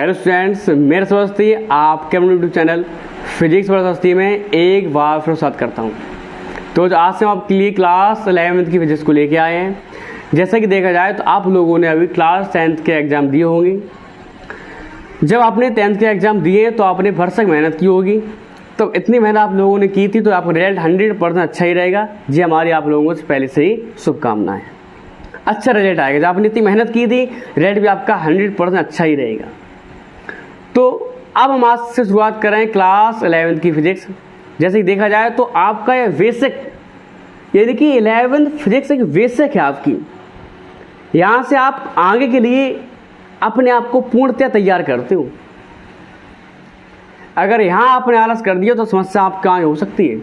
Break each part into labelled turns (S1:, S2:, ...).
S1: Hello students, मेरा स्वास्थ्य आपके अपने यूट्यूब चैनल फिजिक्स स्वास्थ्य में एक बार फिर स्वागत करता हूँ। तो आज से हम आपके लिए क्लास 11th की फिजिक्स को लेके आए हैं। जैसा कि देखा जाए तो आप लोगों ने अभी क्लास 10th के एग्ज़ाम दिए होंगे। जब आपने 10th के एग्ज़ाम दिए तो आपने भरसक मेहनत की होगी। तो इतनी मेहनत आप लोगों ने की थी तो आपका रिजल्ट 100% अच्छा ही रहेगा। जी हमारी आप लोगों से पहले से ही शुभकामनाएँ। अच्छा रिजल्ट आएगा। जब आपने इतनी मेहनत की थी रिजल्ट भी आपका 100% अच्छा ही रहेगा। तो अब हम आज से शुरुआत करें क्लास 11th की फिजिक्स। जैसे कि देखा जाए तो आपका यह बेसिक यानी कि 11th फिजिक्स एक बेसिक है आपकी। यहाँ से आप आगे के लिए अपने आप को पूर्णतः तैयार करते हो। अगर यहाँ आपने आलस कर दिया तो समस्या आपके आगे हो सकती है।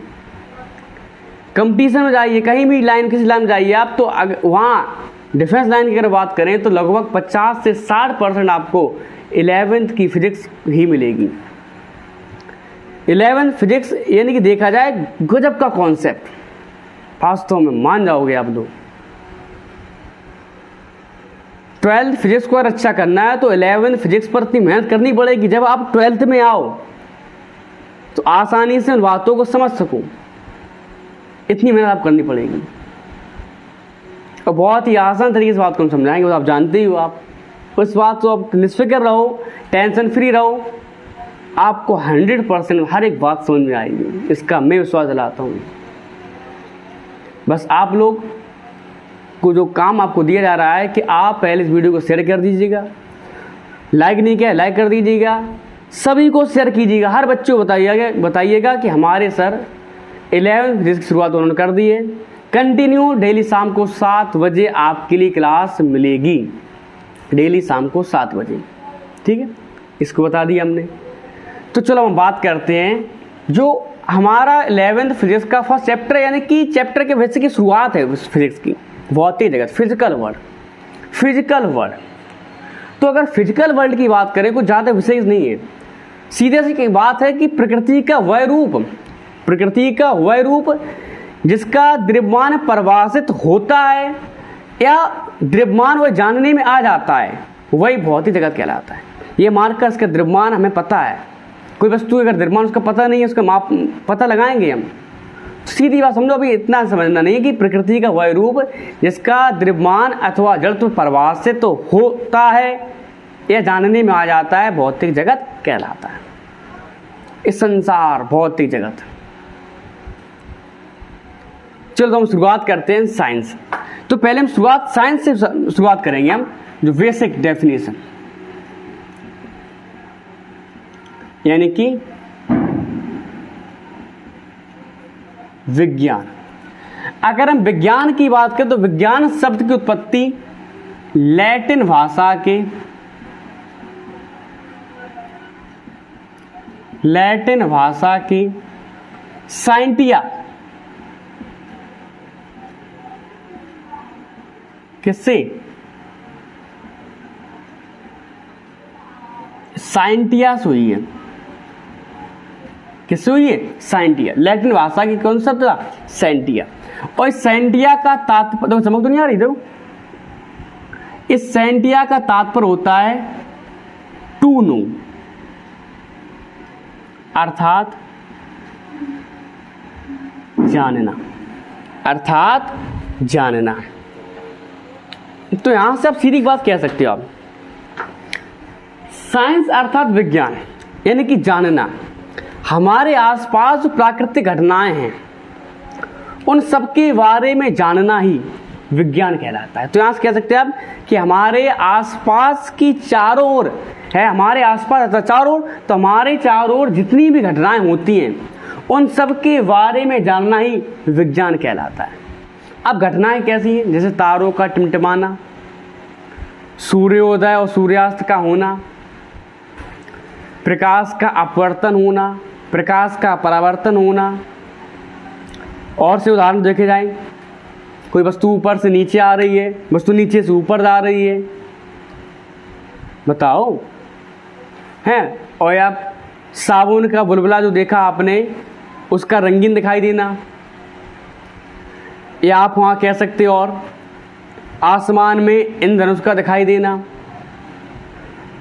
S1: कंपटीशन में जाइए, कहीं भी लाइन किसी लाइन में जाइए आप, तो वहाँ डिफेंस लाइन की अगर बात करें तो लगभग 50 से 60% आपको 11th की फिजिक्स ही मिलेगी। 11th फिजिक्स यानी कि देखा जाए गजब का कॉन्सेप्ट, वास्तव में मान जाओगे आप लोग। 12th फिजिक्स को अगर अच्छा करना है तो 11th फिजिक्स पर इतनी मेहनत करनी पड़ेगी। जब आप 12th में आओ तो आसानी से उन बातों को समझ सको, इतनी मेहनत आप करनी पड़ेगी। और बहुत ही आसान तरीके से बात को हम समझाएंगे, तो आप जानते ही हो। आप उस बात को आप निष्फिक्र रहो, टेंशन फ्री रहो, आपको 100% हर एक बात समझ में आएगी। इसका मैं विश्वास दिलाता हूँ। बस आप लोग को जो काम आपको दिया जा रहा है कि आप पहले इस वीडियो को शेयर कर दीजिएगा, लाइक नहीं किया लाइक कर दीजिएगा, सभी को शेयर कीजिएगा। हर बच्चे को बताइएगा कि हमारे सर 11th फिजिक्स की शुरुआत उन्होंने कर दी है। कंटिन्यू डेली शाम को 7 बजे आपके लिए क्लास मिलेगी। डेली शाम को 7 बजे, ठीक है, इसको बता दिया हमने। तो चलो हम बात करते हैं जो हमारा 11th फिजिक्स का फर्स्ट चैप्टर यानी कि चैप्टर के बेसिक की शुरुआत है उस फिजिक्स की। बहुत ही जगह फिजिकल वर्ल्ड। तो अगर फिजिकल वर्ल्ड की बात करें कुछ ज़्यादा विशेष नहीं है, सीधे सी बात है कि प्रकृति का वह रूप जिसका द्रव्यमान परिभाषित होता है या द्रव्यमान वह जानने में आ जाता है, वही भौतिक जगत कहलाता है। ये मानकर इसका द्रव्यमान हमें पता है। कोई वस्तु अगर द्रव्यमान उसका पता नहीं है, उसका माप पता लगाएंगे हम। सीधी बात समझो, अभी इतना समझना नहीं है कि प्रकृति का वह रूप जिसका द्रव्यमान अथवा जड़त्व परिभाषित तो होता है या जानने में आ जाता है, भौतिक जगत कहलाता है। इस संसार भौतिक जगत। चलो तो हम शुरुआत करते हैं साइंस। तो पहले हम साइंस से शुरुआत करेंगे। हम जो बेसिक डेफिनेशन यानी कि विज्ञान। अगर हम विज्ञान की बात करें तो विज्ञान शब्द की उत्पत्ति लैटिन भाषा की साइंटिया किससे? साइंटिया से हुई है। किससे हुई है? साइंटिया। लैटिन भाषा की कौन सा था? साइंटिया। और इस साइंटिया का तात्पर्य समझ तो नहीं आ रही देखो। इस साइंटिया का तात्पर्य होता है टू नो, अर्थात जानना। तो यहां से आप सीधी बात कह सकते हो। आप साइंस अर्थात विज्ञान यानी कि जानना। हमारे आसपास जो प्राकृतिक घटनाएं हैं उन सबके बारे में जानना ही विज्ञान कहलाता है। तो यहां से कह सकते हैं आप कि हमारे आसपास की चारों ओर है, हमारे आसपास चारों ओर, तो हमारे चारों ओर जितनी भी घटनाएं होती हैं उन सबके बारे में जानना ही विज्ञान कहलाता है। अब घटनाएं कैसी हैं? जैसे तारों का टिमटिमाना, सूर्योदय और सूर्यास्त का होना, प्रकाश का अपवर्तन होना, प्रकाश का परावर्तन होना। और से उदाहरण देखे जाए, कोई वस्तु ऊपर से नीचे आ रही है, वस्तु नीचे से ऊपर जा रही है, बताओ हैं। और आप साबुन का बुलबुला जो देखा आपने, उसका रंगीन दिखाई देना, या आप वहाँ कह सकते हो और आसमान में इंद्रधनुष का दिखाई देना।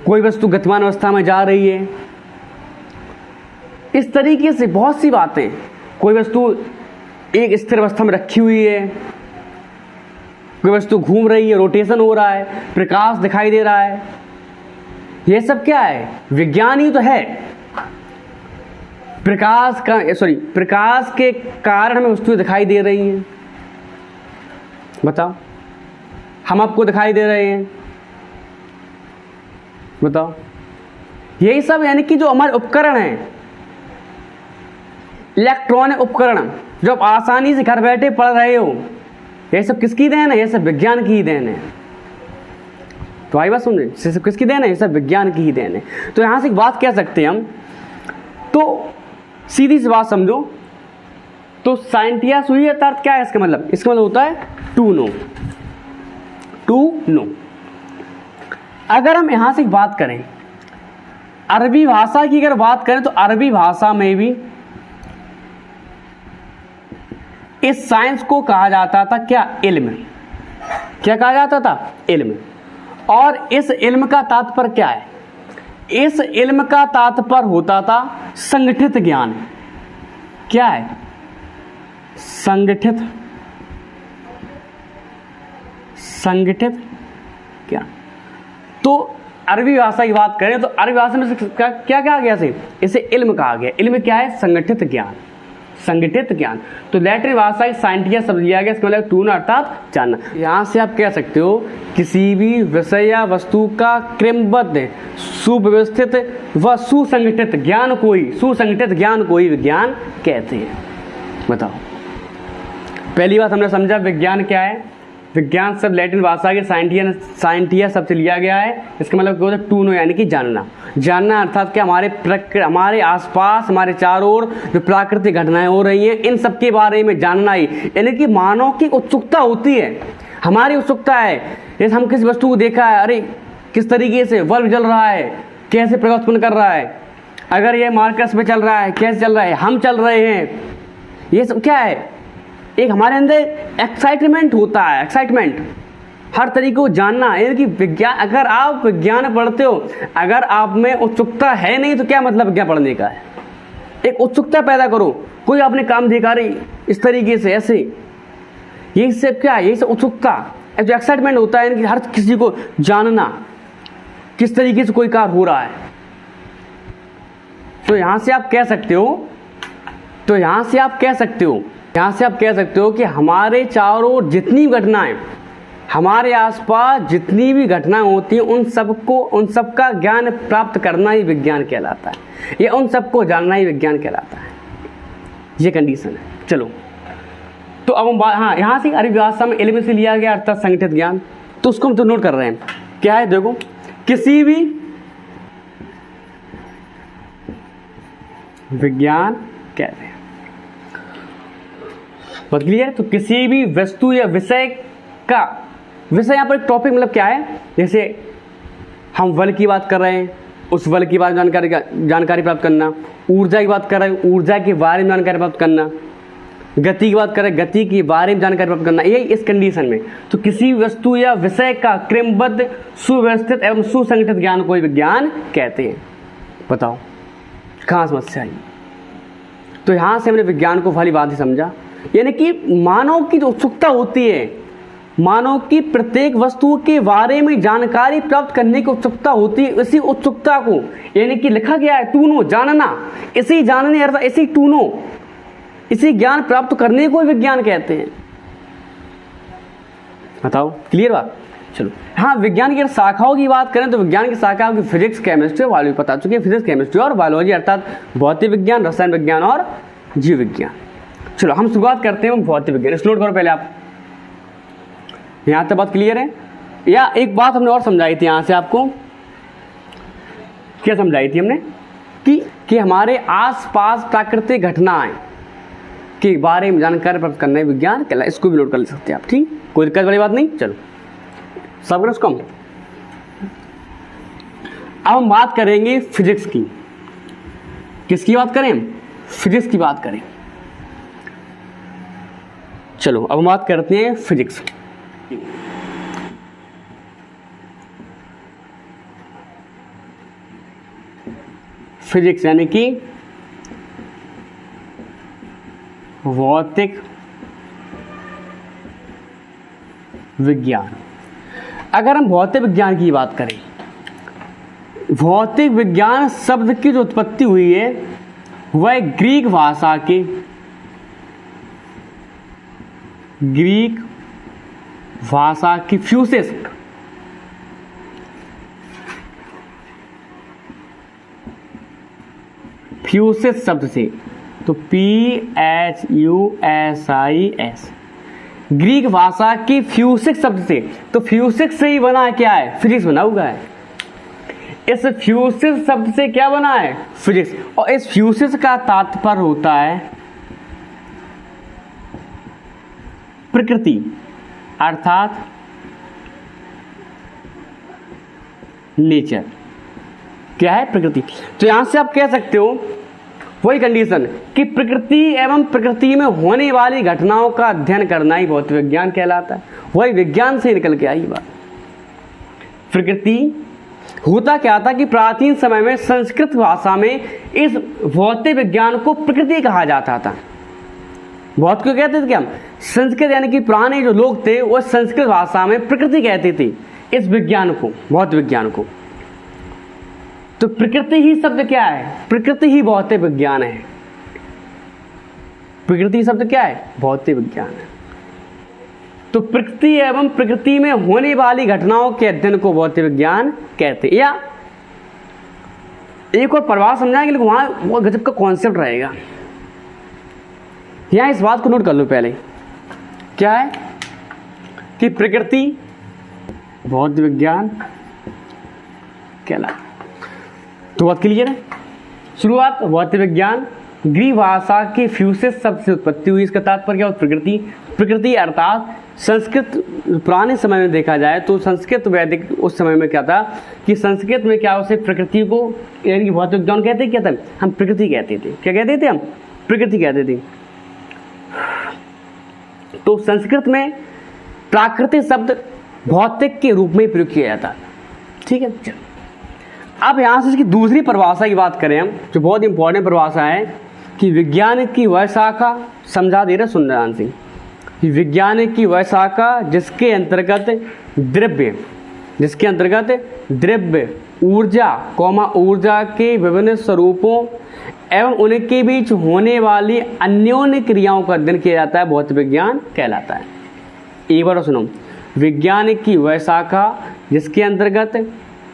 S1: कोई वस्तु गतिमान अवस्था में जा रही है, इस तरीके से बहुत सी बातें। कोई वस्तु एक स्थिर अवस्था में रखी हुई है, कोई वस्तु घूम रही है, रोटेशन हो रहा है, प्रकाश दिखाई दे रहा है, ये सब क्या है? विज्ञान ही तो है। प्रकाश के कारण हमें वस्तुएं दिखाई दे रही हैं। बताओ, हम आपको दिखाई दे रहे हैं, बताओ। यही सब यानी कि जो हमारे उपकरण हैं, इलेक्ट्रॉनिक उपकरण जो आप आसानी से घर बैठे पढ़ रहे हो, ये सब किसकी देन है? ये सब विज्ञान की ही देन है। तो आई बात समझे, ये सब किसकी देन है? ये सब विज्ञान की ही देन है। तो यहां से एक बात कह सकते हैं हम, तो सीधी सी बात समझो, तो साइंटिया सुई का अर्थ क्या है? इसका मतलब होता है टू नो। अगर हम यहां से बात करें अरबी भाषा की, अगर बात करें तो अरबी भाषा में भी इस साइंस को कहा जाता था क्या? इल्म। क्या कहा जाता था? इल्म। और इस इल्म का तात्पर्य क्या है? इस इल्म का तात्पर्य होता था संगठित ज्ञान। क्या है? संगठित ज्ञान। तो अरबी भाषा की बात करें तो अरबी भाषा में क्या कहा गया? इसे इल्म कहा गया। इल्म क्या है? संगठित ज्ञान। तो लैटिन भाषा की साइंटिया शब्द लिया गया, इसका मतलब टू नो अर्थात जानना। यहां से आप कह सकते हो किसी भी विषय या वस्तु का क्रमबद्ध, सुव्यवस्थित व सुसंगठित ज्ञान को ही विज्ञान कहते हैं। बताओ, पहली बात हमने समझा विज्ञान क्या है। विज्ञान शब्द लैटिन भाषा के साइंटिया शब्द से लिया गया है। इसका मतलब क्या होता है? टू नो यानी कि जानना अर्थात क्या? हमारे आसपास, हमारे चारों ओर जो प्राकृतिक घटनाएं हो रही हैं, इन सब के बारे में जानना ही, यानी कि मानव की उत्सुकता होती है। हमारी उत्सुकता है, जैसे हम किसी वस्तु को देखा है, अरे किस तरीके से बल्ब जल रहा है, कैसे प्रकाश उत्पन्न कर रहा है, अगर ये मार्कस में चल रहा है, कैसे चल रहा है, हम चल रहे हैं, ये सब क्या है? एक हमारे अंदर एक्साइटमेंट होता है, एक्साइटमेंट हर तरीके को जानना। यानी कि विज्ञान, अगर आप विज्ञान पढ़ते हो, अगर आप में उत्सुकता है नहीं तो क्या मतलब विज्ञान पढ़ने का है? एक उत्सुकता पैदा करो। कोई आपने काम देखा रही इस तरीके से, ऐसे, यही सब क्या है? यही सब उत्सुकता, जो एक्साइटमेंट होता है, यानी कि हर किसी को जानना किस तरीके से कोई कार्य हो रहा है। तो यहां से आप कह सकते हो कि हमारे चारों ओर जितनी घटनाएं, हमारे आसपास जितनी भी घटनाएं होती हैं, उन सबका ज्ञान प्राप्त करना ही विज्ञान कहलाता है, या उन सबको जानना ही विज्ञान कहलाता है। ये कंडीशन है। चलो, तो अब हम यहाँ से अरबी भाषा में इल्म से लिया गया अर्थात संगठित ज्ञान। तो उसको हम तो नोट कर रहे हैं, क्या है? देखो, किसी भी विज्ञान कहते हैं, बात क्लियर? तो किसी भी वस्तु या विषय का, विषय यहाँ पर एक टॉपिक मतलब क्या है? जैसे हम बल की बात कर रहे हैं, उस बल की बात जानकारी प्राप्त करना, ऊर्जा की बात कर रहे हैं, ऊर्जा के बारे में जानकारी प्राप्त करना, गति की बात कर रहे हैं, गति के बारे में जानकारी प्राप्त करना, यही इस कंडीशन में। तो किसी वस्तु या विषय का क्रमबद्ध, सुव्यवस्थित एवं सुसंगठित ज्ञान को विज्ञान कहते हैं। बताओ कहाँ समस्या आई? तो यहां से हमने विज्ञान को भली बात ही समझा, यानी कि मानव की जो उत्सुकता होती है, मानव की प्रत्येक वस्तु के बारे में जानकारी प्राप्त करने की उत्सुकता होती है, इसी उत्सुकता को यानी कि लिखा गया है टू नो, जानना, इसी जानने अर्थात इसी टू नो, इसी ज्ञान प्राप्त करने को विज्ञान कहते हैं। बताओ क्लियर बात? चलो, हाँ, विज्ञान की शाखाओं की बात करें तो विज्ञान की शाखाओं की फिजिक्स, केमिस्ट्री, बायोलॉजी बता चुके हैं। फिजिक्स, केमिस्ट्री और बायोलॉजी अर्थात भौतिक विज्ञान, रसायन विज्ञान और जीव विज्ञान। चलो हम शुरुआत करते हैं भौतिक विज्ञान। इस नोट करो पहले आप, यहां तक बात क्लियर है? या एक बात हमने और समझाई थी, यहां से आपको क्या समझाई थी हमने कि हमारे आसपास प्राकृतिक घटनाएं के बारे में जानकारी प्राप्त करना है विज्ञान कहलाता है। इसको भी नोट कर ले सकते हैं आप, ठीक, कोई दिक्कत वाली बात नहीं। चलो सब करो उसको। अब हम बात करेंगे फिजिक्स की। किसकी बात करें? फिजिक्स की बात करें। चलो अब हम बात करते हैं फिजिक्स। फिजिक्स यानी कि भौतिक विज्ञान। अगर हम भौतिक विज्ञान की बात करें, भौतिक विज्ञान शब्द की जो उत्पत्ति हुई है वह ग्रीक भाषा की फ्यूसिस शब्द से, तो PHUSIS, ग्रीक भाषा की फ्यूसिस शब्द से, तो फ्यूसिस से ही बना है क्या है, फिजिक्स बना हुआ है। इस फ्यूसिस शब्द से क्या बना है, फिजिक्स। और इस फ्यूसिस का तात्पर्य होता है प्रकृति, अर्थात नेचर। क्या है, प्रकृति। तो यहां से आप कह सकते हो वही कंडीशन कि प्रकृति एवं प्रकृति में होने वाली घटनाओं का अध्ययन करना ही भौतिक विज्ञान कहलाता है। वही विज्ञान से निकल के आई बात। प्रकृति होता क्या था कि प्राचीन समय में संस्कृत भाषा में इस भौतिक विज्ञान को प्रकृति कहा जाता था। बहुत क्यों कहते थे कि हम संस्कृत यानी कि पुराने जो लोग थे वो संस्कृत भाषा में प्रकृति कहते थे इस विज्ञान को, भौतिक विज्ञान को। तो प्रकृति ही शब्द क्या है, प्रकृति ही भौतिक विज्ञान है। प्रकृति शब्द क्या है, भौतिक विज्ञान है। तो प्रकृति एवं प्रकृति में होने वाली घटनाओं के अध्ययन को भौतिक विज्ञान कहते हैं। या एक और प्रभाव समझाएंगे, लेकिन वहां वो गजब का कॉन्सेप्ट रहेगा। यहां इस बात को नोट कर लो पहले, क्या है कि प्रकृति भौतिक विज्ञान कहलाता। तो बात क्लियर है। शुरुआत भौतिक विज्ञान ग्रीक भाषा की फ्यूसिस शब्द से उत्पत्ति हुई। इसका तात्पर्य क्या, प्रकृति अर्थात संस्कृत पुराने समय में देखा जाए तो संस्कृत वैदिक उस समय में क्या था कि संस्कृत में क्या उसे प्रकृति को यानी कि भौतिक विज्ञान कहते क्या था, हम प्रकृति कहते थे। क्या कहते थे, हम प्रकृति कहते थे। तो संस्कृत में प्राकृतिक शब्द भौतिक के रूप में प्रयोग किया जाता। ठीक है। अब यहां से इसकी दूसरी परिभाषा की बात करें हम, जो बहुत इंपॉर्टेंट परिभाषा है कि विज्ञान की वह शाखा, समझा दे रहे सुंदरान सिंह, कि विज्ञान की वह शाखा जिसके अंतर्गत द्रव्य ऊर्जा के विभिन्न स्वरूपों एवं उनके बीच होने वाली अन्योन्य क्रियाओं का अध्ययन किया जाता है, भौतिक विज्ञान कहलाता है। एक बार सुनो, विज्ञान की वह शाखा जिसके अंतर्गत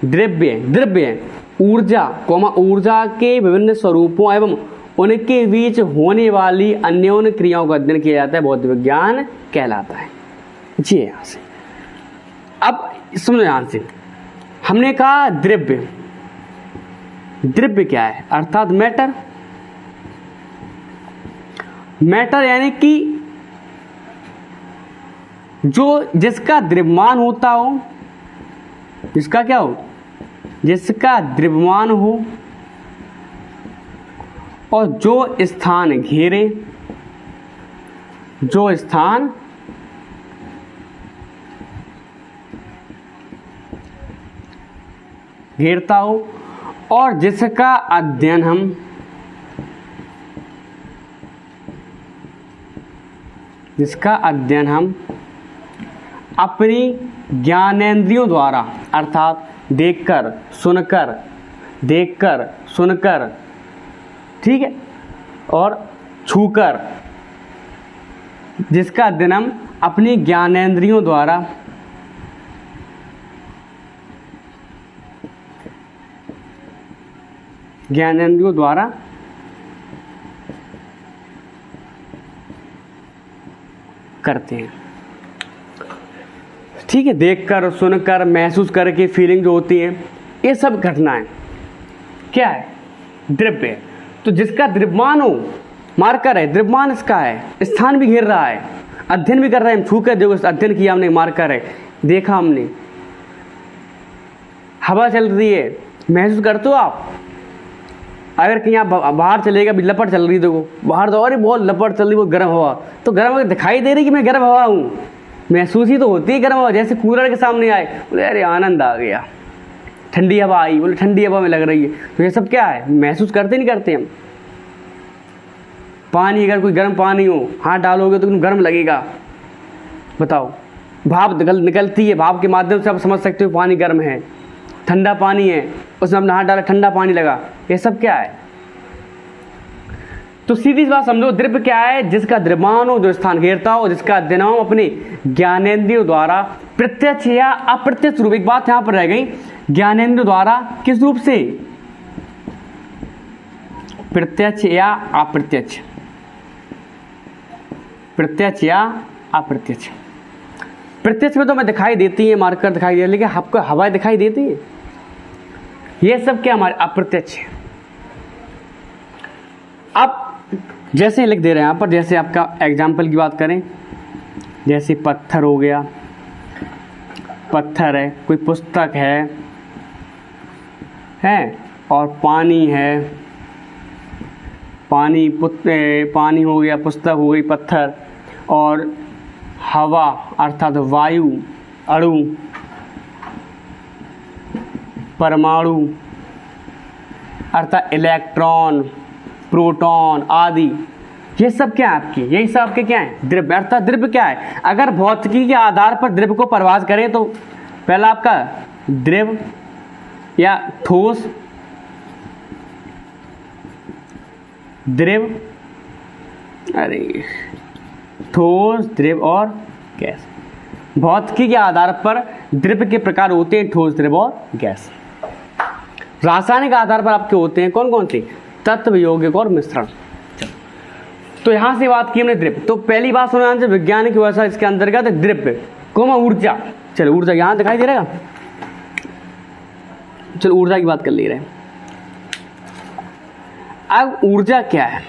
S1: द्रव्य ऊर्जा के विभिन्न स्वरूपों एवं उनके बीच होने वाली अन्योन्य क्रियाओं का अध्ययन किया जाता है, भौतिक विज्ञान कहलाता है। जी यहां से अब समझो, यहां से हमने कहा द्रव्य क्या है, अर्थात मैटर यानी कि जो जिसका द्रव्यमान होता हो, जिसका क्या हो, जिसका द्रव्यमान हो और जो स्थान घेरता हो और जिसका अध्ययन हम अपनी ज्ञानेंद्रियों द्वारा, अर्थात देखकर सुनकर, ठीक है, और छूकर, जिसका अध्ययन हम अपनी ज्ञानेंद्रियों द्वारा करते हैं। ठीक है, देखकर, सुनकर, महसूस करके फीलिंग जो होती है, ये सब घटनाएं क्या है, द्रव्य। तो जिसका द्रव्यमान हो, मार्कर है, द्रव्यमान इसका है, स्थान भी घेर रहा है, अध्ययन भी कर रहे हैं, हम छू कर देखो अध्ययन किया हमने, मार्कर है, देखा हमने, हवा चल रही है, महसूस करते हो आप। अगर कहीं आप बाहर चलेगा, लपट चल रही, देखो बाहर तो और बहुत लपट चल रही, वो गर्म हवा, तो गर्म हवा दिखाई दे रही कि मैं गर्म हवा हूँ, महसूस ही तो होती है गर्म हवा, जैसे कूलर के सामने आए, बोले अरे आनंद आ गया। ठंडी हवा आई, बोले ठंडी हवा में लग रही है। तो ये सब क्या है, महसूस करते नहीं करते हम। पानी, अगर कोई गर्म पानी हो, हाथ डालोगे तो गर्म लगेगा। बताओ, भाप निकलती है, भाप के माध्यम से आप समझ सकते हो पानी गर्म है। ठंडा पानी है, उसमें हमने हाथ डाला, ठंडा पानी लगा। ये सब क्या है? तो सीधी सी बात समझो, द्रव्य क्या है? जिसका द्रव्यमान हो, जो स्थान घेरता हो, जिसका अध्ययन अपने ज्ञानेंद्रियों द्वारा प्रत्यक्ष या अप्रत्यक्ष रूप, एक बात यहां पर रह गई, ज्ञानेंद्रियों द्वारा किस रूप से? प्रत्यक्ष या अप्रत्यक्ष, प्रत्यक्ष या अप्रत्यक्ष। प्रत्यक्ष में तो हमें दिखाई देती है, मार्कर दिखाई दे, लेकिन आपको हवाएं दिखाई देती है। ये सब क्या हमारे अप्रत्यक्ष है। अब जैसे लिख दे रहे हैं यहाँ पर, जैसे आपका एग्जाम्पल की बात करें, जैसे पत्थर हो गया, पत्थर है, कोई पुस्तक है और पानी है, पानी हो गया, पुस्तक हो गई, पत्थर, और हवा अर्थात वायु, अणु, परमाणु अर्थात इलेक्ट्रॉन, प्रोटॉन आदि, ये सब क्या है आपकी? यही सब आपके क्या है? द्रव्य। अर्थात द्रव्य क्या है? अगर भौतिकी के आधार पर द्रव्य को परिभाषित करें तो पहला आपका द्रव्य या ठोस, द्रव्य, ठोस, द्रव्य और गैस। भौतिकी के आधार पर द्रव्य के प्रकार होते हैं ठोस, द्रव्य और गैस। रासायनिक आधार पर आपके होते हैं कौन कौन से? तत्व, यौगिक और मिश्रण। तो यहां से बात की हमने द्रव्य। तो पहली बात सुना से वैज्ञानिक व्यवस्था, इसके अंतर्गत द्रव्य कोमा ऊर्जा। चलो ऊर्जा यहां दिखाई दे रहा है, चलो ऊर्जा की बात कर ले रहे हैं। अब ऊर्जा क्या है?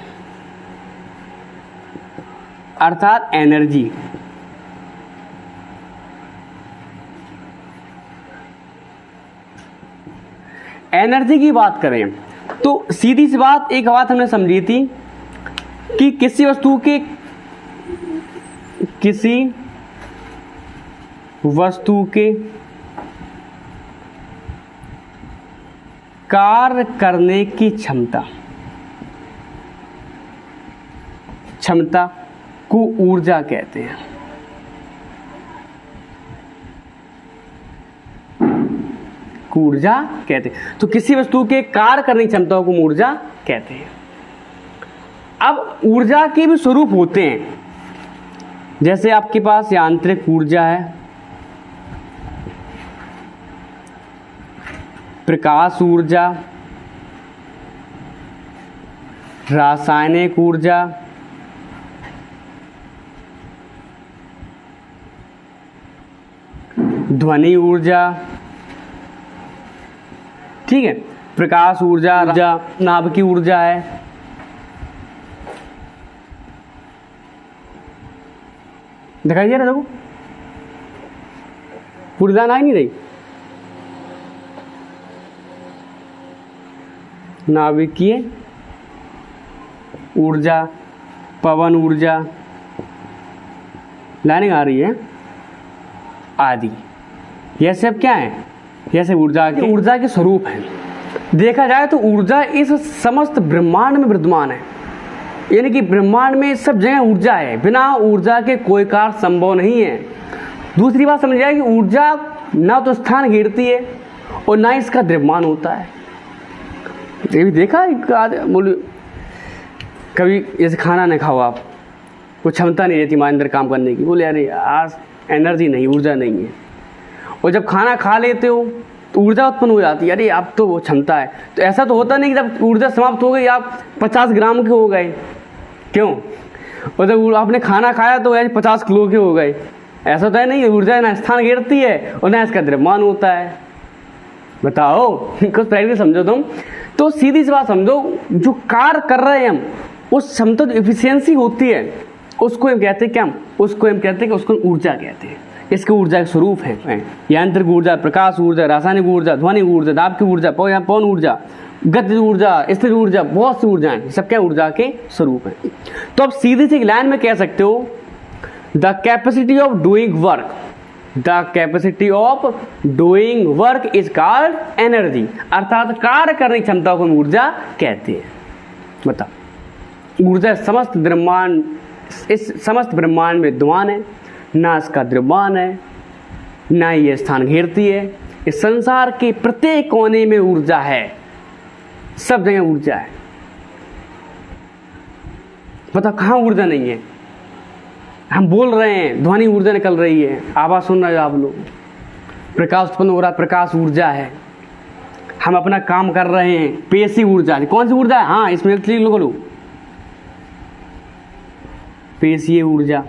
S1: अर्थात एनर्जी। एनर्जी की बात करें तो सीधी सी बात, एक बात हमने समझी थी कि किसी वस्तु के कार्य करने की क्षमता को ऊर्जा कहते हैं। ऊर्जा कहते हैं। तो किसी वस्तु के कार्य करने की क्षमता को ऊर्जा कहते हैं। अब ऊर्जा के भी स्वरूप होते हैं, जैसे आपके पास यांत्रिक ऊर्जा है, प्रकाश ऊर्जा, रासायनिक ऊर्जा, ध्वनि ऊर्जा, ठीक है, प्रकाश ऊर्जा, नाभिकीय ऊर्जा है, दिखाई दे रहा, देखो पूरी दान आ नहीं रही। नाभिकीय ऊर्जा, पवन ऊर्जा, लाइनिंग आ रही है आदि, यह सब क्या है? यह सब ऊर्जा के स्वरूप है। देखा जाए तो ऊर्जा इस समस्त ब्रह्मांड में विद्यमान है, यानी कि ब्रह्मांड में सब जगह ऊर्जा है। बिना ऊर्जा के कोई कार्य संभव नहीं है। दूसरी बात समझ जाए कि ऊर्जा ना तो स्थान घेरती है और ना इसका द्रव्यमान होता है। ये भी देखा बोले कभी जैसे खाना नहीं खाओ आप, कोई क्षमता नहीं रहती हमारे अंदर काम करने की, बोले अरे आज एनर्जी नहीं, ऊर्जा नहीं है। और जब खाना खा लेते हो तो ऊर्जा उत्पन्न हो जाती है, अरे अब तो वो क्षमता है। तो ऐसा तो होता नहीं कि जब ऊर्जा समाप्त हो गई आप 50 ग्राम के हो गए, क्यों? और जब आपने खाना खाया तो 50 किलो के हो गए, ऐसा तो है नहीं। ऊर्जा ना स्थान घेरती है और ना इसका द्रव्यमान होता है। बताओ, कुछ प्रैक्टिस समझो तुम। तो सीधी सी बात समझो, जो कार्य कर रहे हैं हम, उस क्षमता जो एफिशिएंसी होती है उसको हम कहते हैं क्या? उसको हम कहते हैं कि उसको ऊर्जा कहते हैं। इसके ऊर्जा के स्वरूप है यांत्रिक ऊर्जा, प्रकाश ऊर्जा, रासायनिक ऊर्जा, ध्वनि ऊर्जा, दाब की ऊर्जा, पवन ऊर्जा, गति ऊर्जा, स्थिर ऊर्जा, बहुत सी ऊर्जाएं, सब क्या ऊर्जा के स्वरूप हैं। तो आप सीधी सी लाइन में कह सकते हो the capacity of doing work the capacity of doing work is called energy, अर्थात कार्य करने की क्षमता को ऊर्जा कहते हैं। बताओ, ऊर्जा समस्त ब्रह्मांड, इस समस्त ब्रह्मांड में विद्यमान है, ना इसका द्रव्यमान है, ना ये स्थान घेरती है। इस संसार के प्रत्येक कोने में ऊर्जा है, सब जगह ऊर्जा है। बताओ कहाँ ऊर्जा नहीं है? हम बोल रहे हैं, ध्वनि ऊर्जा निकल रही है, आवाज सुन रहे हो आप लोग, प्रकाश उत्पन्न हो रहा है, प्रकाश ऊर्जा है। हम अपना काम कर रहे हैं, पेशी ऊर्जा है। कौन सी ऊर्जा है? हाँ, इसमें लिख लो, पेशीय ऊर्जा।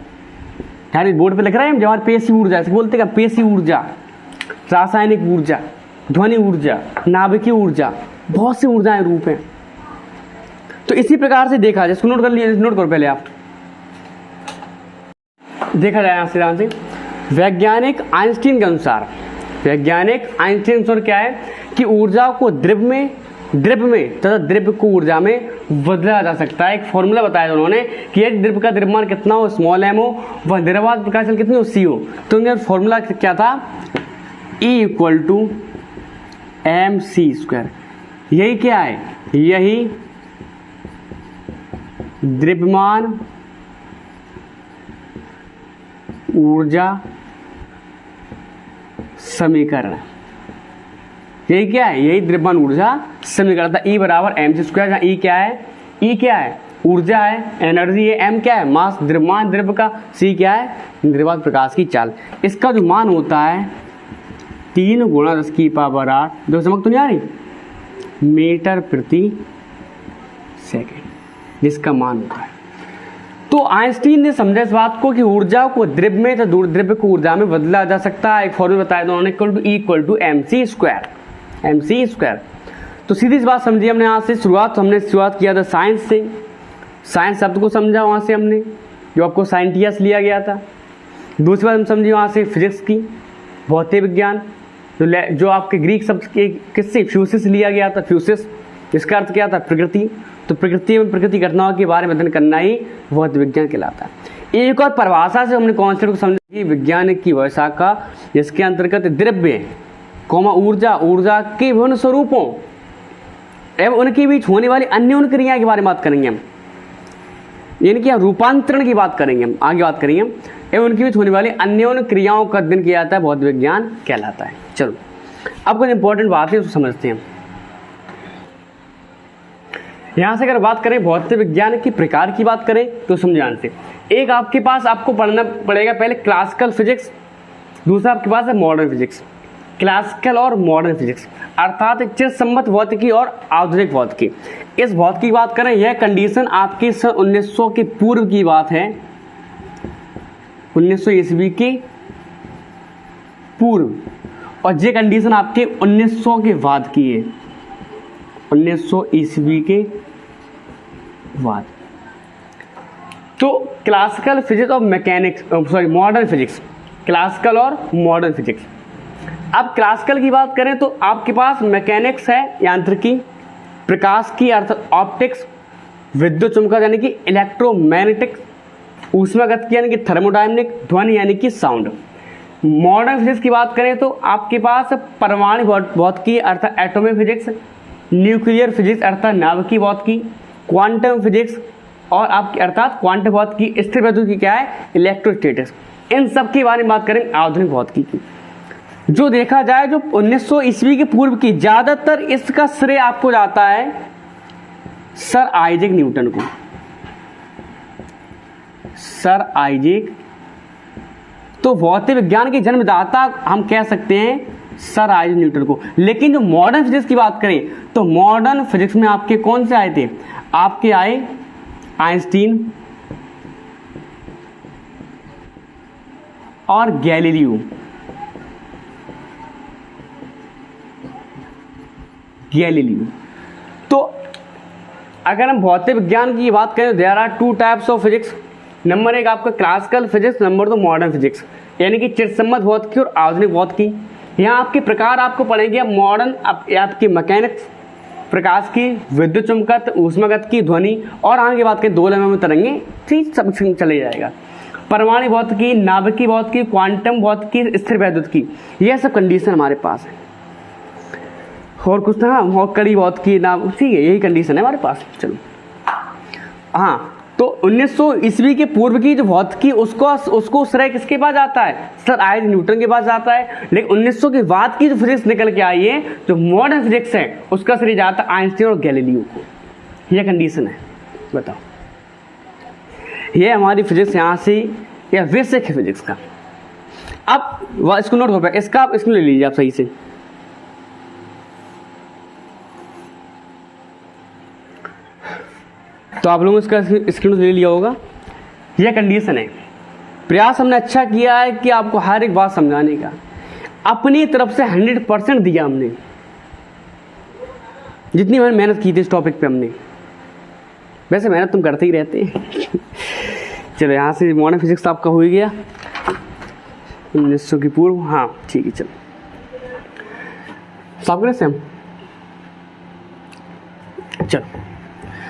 S1: यानी बोर्ड पे लिख रहे हैं जब पेशी ऊर्जा, इसे बोलते हैं पेशी ऊर्जा, रासायनिक ऊर्जा, ध्वनि ऊर्जा, नाभिकीय ऊर्जा, बहुत सी ऊर्जाएं रूप हैं। तो इसी प्रकार से देखा जाए, इसको नोट कर लिया, नोट करो पहले आप, देखा जाए यहां से ध्यान से। वैज्ञानिक आइंस्टीन के अनुसार, वैज्ञानिक आइंस्टीन के अनुसार क्या है कि ऊर्जा को द्रव्य में तथा द्रव्य को ऊर्जा में बदला जा सकता है। एक फॉर्मूला बताया उन्होंने कि यदि द्रव्य का द्रव्यमान कितना हो, स्मॉल m हो, वह द्रव्यमान प्रकाश कितनी हो, c हो। तो उनका फॉर्मूला क्या था? E = mc²। यही क्या है? यही द्रव्यमान ऊर्जा समीकरण, यही क्या है? यही द्रव्यमान ऊर्जा समीकरण था। E = mc²। जहाँ E क्या है? E क्या है? ऊर्जा है, एनर्जी है। M क्या है? मास, द्रव्यमान द्रव्य का। C क्या है? द्रव्यमान प्रकाश की चाल। इसका जो मान होता है 3 × 10⁸। जो चमक तो नहीं आ रही? मीटर प्रति सेकेंड जिसका मान होता है। तो आइंस्टीन ने समझा इस बात को कि ऊर्जा को द्रव्य में तो द्रव्य को ऊर्जा में बदला जा सकता है। एक फॉर्मूला बताया था उन्होंने, E = mc²। तो सीधी सी बात समझी हमने। यहाँ से शुरुआत किया था साइंस से, साइंस शब्द को समझा वहाँ से हमने, जो आपको साइंटियस लिया गया था। दूसरी बात हम समझी वहाँ से फिजिक्स की, भौतिक विज्ञान, जो आपके ग्रीक शब्द के किससे, फ्यूसिस लिया गया था। फ्यूसिस, इसका अर्थ क्या था? प्रकृति। तो प्रकृति में प्रकृति घटनाओं के बारे में अध्ययन करना ही भौतिक विज्ञान कहलाता है। एक और परिभाषा से हमने कॉन्सेप्ट को समझा कि विज्ञान की शाखा जिसके अंतर्गत द्रव्य ऊर्जा के विभिन्न स्वरूपों एवं उनके बीच होने वाली अन्य क्रियाओं के बारे में बात करेंगे हम, यानी कि रूपांतरण की बात करेंगे हम, आगे बात करेंगे हम, एवं उनके बीच होने वाली अन्य क्रियाओं का अध्ययन किया जाता है, भौतिक विज्ञान कहलाता है। चलो अब कुछ इंपॉर्टेंट बात है उसको समझते हैं। यहाँ से अगर बात करें भौतिक विज्ञान की प्रकार की बात करें तो समझाने से, एक आपके पास आपको पढ़ना पड़ेगा पहले क्लासिकल फिजिक्स, दूसरा आपके पास है मॉडर्न फिजिक्स। क्लासिकल और मॉडर्न फिजिक्स अर्थात चिर सम्मत भौतिकी और आधुनिक भौतिकी। इस भौतिकी की बात करें, यह कंडीशन आपकी सन 1900 के पूर्व की बात है, 1900 ईस्वी के पूर्व, और ये कंडीशन आपके 1900 के बाद की है, 1900 ईस्वी के बाद। तो क्लासिकल फिजिक्स और मॉडर्न फिजिक्स, क्लासिकल और मॉडर्न फिजिक्स। अब क्लासिकल की बात करें तो आपके पास मैकेनिक्स है, यांत्रिकी, प्रकाश की अर्थ ऑप्टिक्स, विद्युत चुंबकत्व यानी कि इलेक्ट्रोमैग्नेटिक्स, ऊष्मागतिकी यानी कि थर्मोडायनेमिक, ध्वनि यानी कि साउंड। मॉडर्न फिजिक्स की बात करें तो आपके पास परमाणु भौतिकी अर्थात एटॉमिक फिजिक्स, न्यूक्लियर फिजिक्स अर्थात नाभिकीय भौतिकी, क्वांटम फिजिक्स और आपकी अर्थात क्वांटम भौतिकी, स्थिर भौतिकी क्या है, इलेक्ट्रोस्टैटिक्स। इन सब के बारे में बात करें आधुनिक भौतिकी की। जो देखा जाए जो 1900 ईस्वी के पूर्व की, ज्यादातर इसका श्रेय आपको जाता है सर आइजैक न्यूटन को। सर आइजैक तो भौतिक विज्ञान के जन्मदाता हम कह सकते हैं सर आइजैक न्यूटन को। लेकिन जो मॉडर्न फिजिक्स की बात करें तो मॉडर्न फिजिक्स में आपके कौन से आए थे? आपके आए आइंस्टीन और गैलीलियो। तो अगर हम भौतिक विज्ञान की बात करें तो there are 2 types of physics. Number 1 आपका classical physics, number 2 modern physics, यानी कि चिरसम्मत भौतिकी और आधुनिक भौतिकी। यहाँ आपके प्रकार आपको पढ़ेंगे मॉडर्न आपकी मैकेनिक्स, प्रकाश की, विद्युत चुंबकत्व, ऊष्मागतिकी, ध्वनि और आगे बात करें 2 लेवल में तरंगे, ठीक सब चले जाएगा। परमाणु भौतिकी, नाभिकीय भौतिकी, क्वांटम भौतिकी, स्थिर वैद्युतिकी, ये सब कंडीशन हमारे पास है। और कुछ था, और कड़ी भौतिकी ना, ठीक है, यही कंडीशन है हमारे पास। चलो हाँ, तो 1900 ईस्वी के पूर्व की जो भौतिकी उसको श्रेय किसके पास जाता है? सर आइजैक न्यूटन के पास जाता है। लेकिन 1900 के बाद की जो फिजिक्स निकल के आई है, जो मॉडर्न फिजिक्स है, उसका श्रेय जाता है आइंस्टीन और गैलीलियो को। यह कंडीशन है। बताओ, ये हमारी फिजिक्स यहाँ से या बेसिक है फिजिक्स का। अब इसको नोट हो पाएगा, इसका आप इसको ले लीजिए आप सही से। तो आप लोगों ने इसका स्क्रीन ले लिया होगा। यह कंडीशन है। प्रयास हमने अच्छा किया है कि आपको हर एक बात समझाने का, अपनी तरफ से 100% दिया हमने, जितनी मैंने मेहनत की थी इस टॉपिक पे हमने। वैसे मेहनत तुम करते ही रहते हैं। चलो यहाँ से मॉडर्न फिजिक्स आपका हो ही गया 1900 की पूर्व। हाँ ठीक है, चलो साफ करें से हम। चलो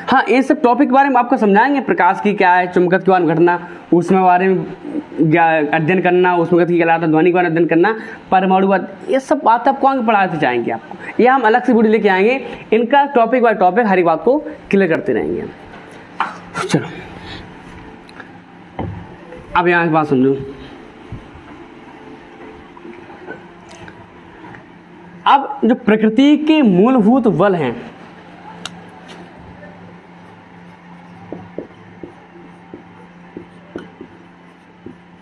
S1: हाँ, ये सब टॉपिक के बारे में आपको समझाएंगे। प्रकाश की क्या है, चुंबकत्व के बारे में घटना, उसमें बारे में अध्ययन करना, उसमें गति क्या है, ध्वनि के बारे में अध्ययन करना, परमाणु बात, ये सब बात आपको आगे पढ़ाते जाएंगे आपको। ये हम अलग से वीडियो लेके आएंगे, इनका टॉपिक बाय टॉपिक हर एक बात को क्लियर करते रहेंगे हम। चलो अब यहाँ की बात समझो। अब जो प्रकृति के मूलभूत बल हैं,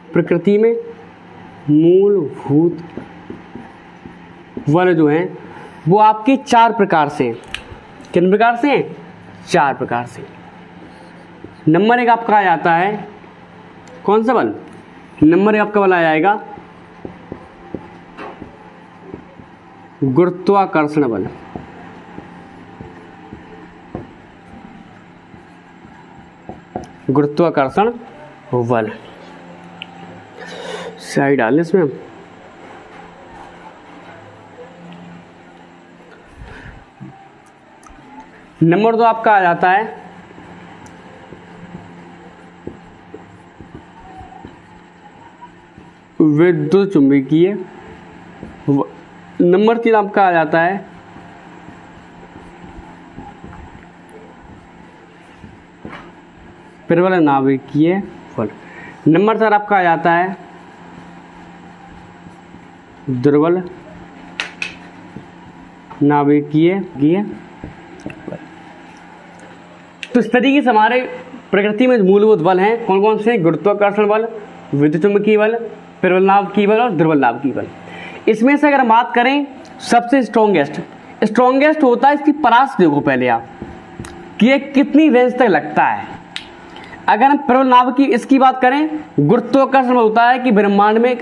S1: प्रकृति में मूलभूत बल जो हैं वो आपके 4 प्रकार से हैं। किन प्रकार से हैं? 4 प्रकार से। नंबर 1 आपका आ जाता है, कौन सा बल? नंबर 1 आपका बल आ जाएगा गुरुत्वाकर्षण बल। गुरुत्वाकर्षण बल साइड डाल इसमें हम। नंबर 2 आपका आ जाता है विद्युत चुंबकीय। नंबर 3 आपका आ जाता है प्रबल नाभिकीय बल। नंबर 4 आपका आ जाता है दुर्बल नाभिकीय बल। तो इस तरीके से हमारे प्रकृति में मूलभूत बल हैं कौन कौन से? गुरुत्वाकर्षण बल, विद्युत चुंबकीय बल, प्रबल नाभिकीय बल और दुर्बल नाभिकीय बल। इसमें से अगर हम बात करें सबसे स्ट्रॉन्गेस्ट होता है इसकी परास। देखो पहले आप कि ये कितनी रेंज तक लगता है। अगर हम प्रबल नाभिकीय इसकी बात करें, गुरुत्वाकर्षण होता है कि ब्रह्मांड में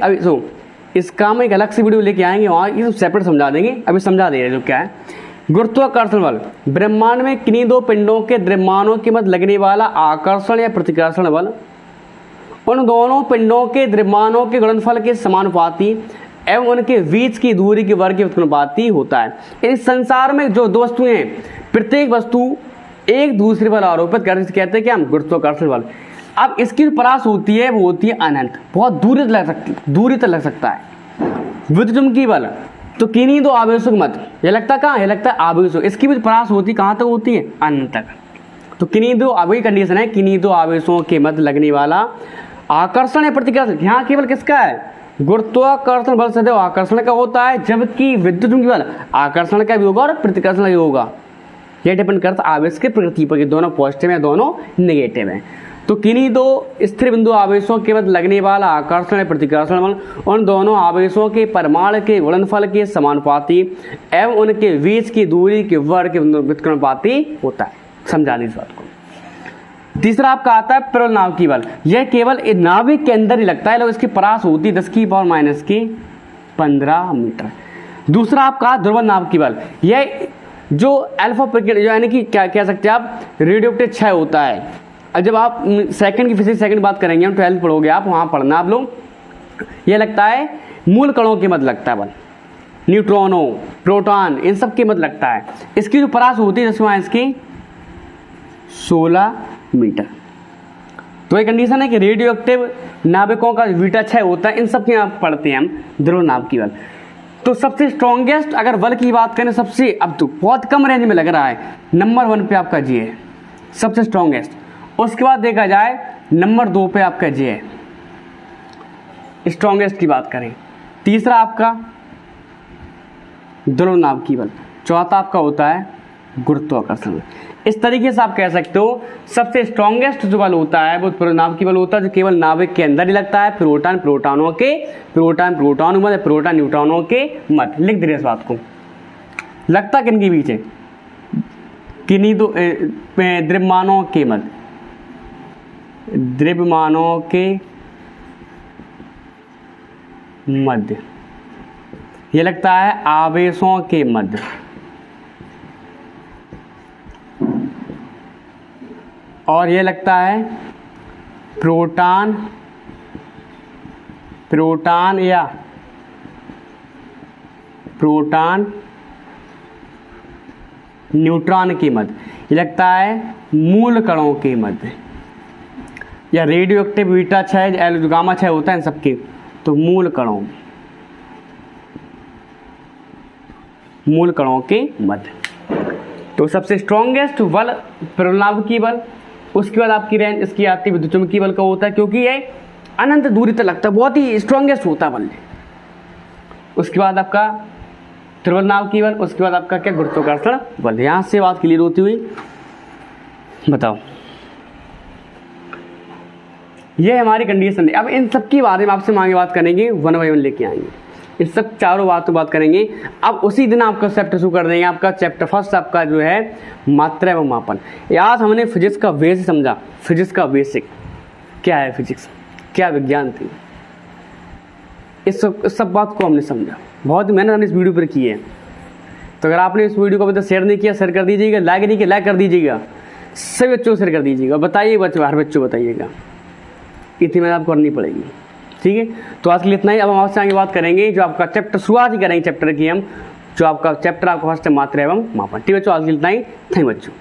S1: इसका हम एक अलग से वीडियो लेके आएंगे, वहाँ ये सब सेपरेट समझा देंगे, अभी समझा दे रहे जो क्या है। गुरुत्वाकर्षण बल ब्रह्मांड में किन्हीं 2 पिंडों के द्रव्यमानों के मध्य लगने वाला आकर्षण या प्रतिकर्षण बल, उन दोनों पिंडों के द्रव्यमानों के गुणनफल के समानुपाती एवं उनके बीच की दूरी के वर्ग के अनुपाती होता है। इस संसार में जो 2 वस्तुएं हैं, प्रत्येक वस्तु एक दूसरे पर आरोपित करते कहते हैं कि हम गुरुत्वाकर्षण बल। अब इसकी जो परास होती है वो होती है अनंत, बहुत दूरी तक लग सकता है। विद्युत चुंबकीय बल तो किन्हीं 2 आवेशों के मध्य, ये लगता कहाँ? ये लगता है आवेशों। इसकी भी परास होती कहाँ तक होती है? अनंत तक। तो किन्हीं 2, अभी कंडीशन है, किन्हीं 2 आवेशों के मध्य लगने वाला आकर्षण या प्रतिकर्षण, यहाँ केवल किसका है? गुरुत्वाकर्षण बल सदैव आकर्षण का होता है, जबकि विद्युत चुंबकीय बल आकर्षण का भी होगा और प्रतिकर्षण का भी होगा। यह डिपेंड करता है आवेश के प्रकृति पर कि दोनों पॉजिटिव है दोनों नेगेटिव है। तो किन्हीं 2 स्थिर बिंदु आवेशों के मध्य लगने वाला आकर्षण या प्रतिकर्षण बल उन दोनों आवेशों के परमाणु के गुणनफल के समानुपाती एवं उनके बीच की दूरी के वर्ग के व्युत्क्रमानुपाती होता है। समझा लीजिए इस बात को। तीसरा आपका आता है प्रबल नाभिकीय बल। यह केवल नाभिक के अंदर ही लगता है, लोग इसकी परास होती है 10⁻⁻15 मीटर। दूसरा आपका दुर्बल नाभिकीय बल, यह जो अल्फा प्रक्रिया यानी कि क्या कह सकते हैं आप, रेडियोएक्टिव क्षय होता है। अब जब आप सेकंड की फिजिक्स सेकंड बात करेंगे, हम 12th पढ़ोगे आप, वहाँ पढ़ना आप लोग। यह लगता है मूल कणों के मध्य लगता है बल, न्यूट्रॉनों, प्रोटॉन, इन सब के मध्य लगता है। इसकी जो परास होती है इसकी 16 मीटर। तो ये कंडीशन है कि रेडियो एक्टिव नाभिकों का बीटा क्षय होता है, इन सब के आप पढ़ते हैं हम ध्रुव नाभिकीय बल। तो सबसे स्ट्रॉन्गेस्ट अगर बल की बात करें, सबसे अब तो बहुत कम रेंज में लग रहा है, नंबर 1 पे आपका जी है सबसे स्ट्रॉन्गेस्ट। उसके बाद देखा जाए नंबर 2 पे आपका जी है स्ट्रॉन्गेस्ट की बात करें। तीसरा आपका ध्रुव नाभिकीय बल, चौथा आपका होता है गुरुत्वाकर्षण। इस तरीके से आप कह सकते हो सबसे स्ट्रॉन्गेस्ट जो बल होता है वो ध्रुव नाभिकीय बल होता है, जो केवल नाभिक के अंदर ही लगता है, प्रोटॉन न्यूट्रॉनों के मध्य। लिख दीजिए इस बात को, लगता किनके बीच है, किन्हीं दो द्रव्यमानों के मध्य, द्रव्यमानों के मध्य। ये लगता है आवेशों के मध्य, और ये लगता है प्रोटॉन या प्रोटॉन न्यूट्रॉन के मध्य। ये लगता है मूल कणों के मध्य, या रेडियो एक्टिव बीटा क्षय गामा क्षय होता है इन सबके, तो मूल कणों के मध्य। तो सबसे स्ट्रॉन्गेस्ट बल ध्रुव नाभिकीय बल। उसके बाद आपकी रेंज इसकी आती है विद्युत चुम्बकीय बल का होता है, क्योंकि ये अनंत दूरी तक लगता है, बहुत ही स्ट्रॉन्गेस्ट होता है बल। उसके बाद आपका ध्रुव नाभिकीय बल, उसके बाद आपका क्या गुरुत्वाकर्षण बल। यहाँ से बात क्लियर होती हुई बताओ, ये हमारी कंडीशन है। अब इन सब के बारे में आपसे आगे बात करेंगे, 1 बाय 1 लेके आएंगे, इस सब चारों बातों बात करेंगे। अब उसी दिन आपका चैप्टर शुरू कर देंगे, आपका चैप्टर फर्स्ट आपका जो है मात्रा एवं मापन। आज हमने फिजिक्स का बेसिक समझा, फिजिक्स का बेसिक क्या है, फिजिक्स क्या विज्ञान थी, इस सब बात को हमने समझा। बहुत मेहनत हमने इस वीडियो पर की है। तो अगर आपने इस वीडियो को अभी तक शेयर नहीं किया, शेयर कर दीजिएगा, लाइक नहीं किया लाइक कर दीजिएगा, सभी बच्चों को शेयर कर दीजिएगा, बताइए बच्चों, हर बच्चों बताइएगा, इतनी मेहनत आपको करनी पड़ेगी। ठीक है, तो आज के लिए इतना ही। अब हम आपसे आगे बात करेंगे जो आपका चैप्टर शुरुआत ही करेंगे चैप्टर की हम, जो आपका चैप्टर आपका फर्स्ट है मात्रा एवं मापन। ठीक है बच्चों, आज के लिए इतना ही। थैंक यू बच्चों।